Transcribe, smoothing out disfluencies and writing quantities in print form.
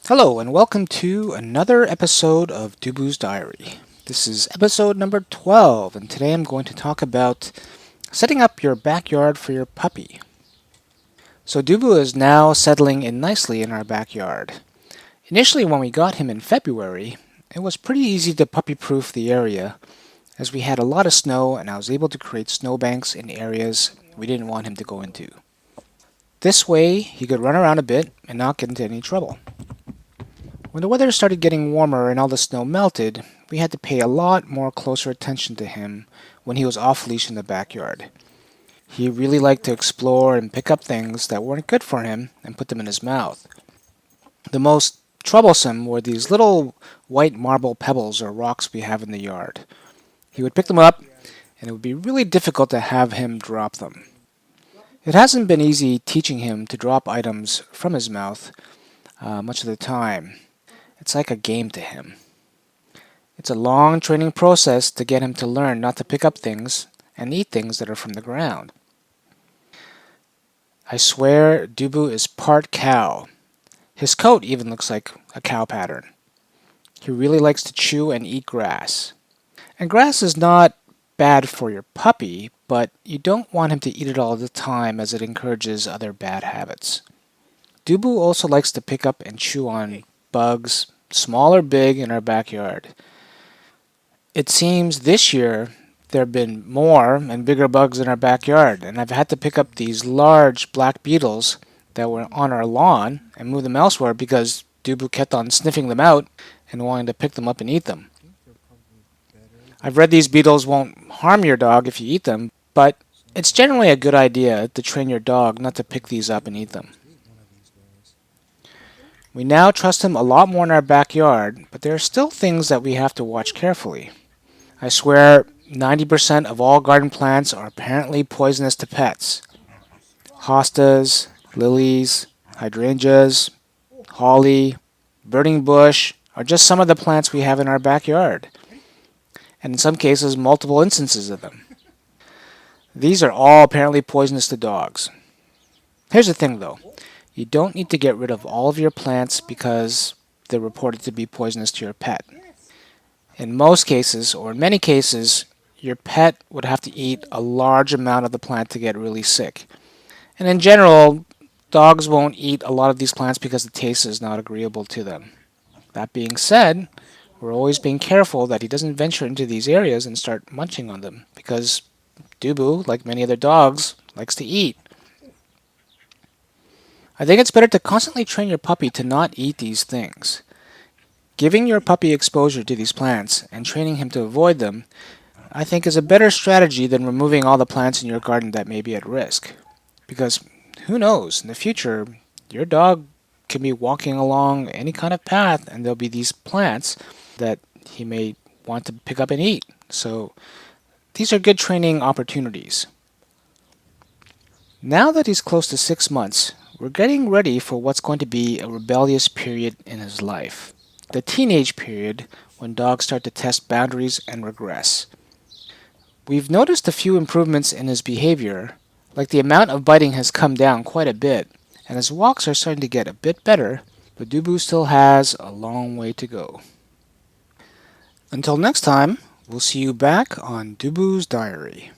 Hello, and welcome to another episode of Dooboo's Diary. This is episode number 12, and today I'm going to talk about setting up your backyard for your puppy. So, Dooboo is now settling in nicely in our backyard. Initially, when we got him in February, it was pretty easy to puppy proof the area, as we had a lot of snow and I was able to create snowbanks in areas we didn't want him to go into. This way, he could run around a bit and not get into any trouble. When the weather started getting warmer and all the snow melted, we had to pay a lot more closer attention to him when he was off leash in the backyard. He really liked to explore and pick up things that weren't good for him and put them in his mouth. The most troublesome were these little white marble pebbles or rocks we have in the yard. He would pick them up, and it would be really difficult to have him drop them. It hasn't been easy teaching him to drop items from his mouth much of the time. It's like a game to him. It's a long training process to get him to learn not to pick up things and eat things that are from the ground. I swear Dooboo is part cow. His coat even looks like a cow pattern. He really likes to chew and eat grass. And grass is not bad for your puppy, but you don't want him to eat it all the time as it encourages other bad habits. Dooboo also likes to pick up and chew on bugs, small or big, in our backyard. It seems this year there have been more and bigger bugs in our backyard, and I've had to pick up these large black beetles that were on our lawn and move them elsewhere because Dooboo kept on sniffing them out and wanting to pick them up and eat them. I've read these beetles won't harm your dog if you eat them, but it's generally a good idea to train your dog not to pick these up and eat them. We now trust him a lot more in our backyard, but there are still things that we have to watch carefully. I swear 90% of all garden plants are apparently poisonous to pets. Hostas, lilies, hydrangeas, holly, burning bush are just some of the plants we have in our backyard, and in some cases multiple instances of them. These are all apparently poisonous to dogs. Here's the thing though. You don't need to get rid of all of your plants because they're reported to be poisonous to your pet. In most cases, or in many cases, your pet would have to eat a large amount of the plant to get really sick. And in general, dogs won't eat a lot of these plants because the taste is not agreeable to them. That being said, we're always being careful that he doesn't venture into these areas and start munching on them because Dooboo, like many other dogs, likes to eat. I think it's better to constantly train your puppy to not eat these things. Giving your puppy exposure to these plants and training him to avoid them, I think, is a better strategy than removing all the plants in your garden that may be at risk. Because who knows, in the future, your dog can be walking along any kind of path and there'll be these plants that he may want to pick up and eat. So these are good training opportunities. Now that he's close to 6 months, we're getting ready for what's going to be a rebellious period in his life. The teenage period when dogs start to test boundaries and regress. We've noticed a few improvements in his behavior, like the amount of biting has come down quite a bit, and his walks are starting to get a bit better, but Dooboo still has a long way to go. Until next time, we'll see you back on Dooboo's Diary.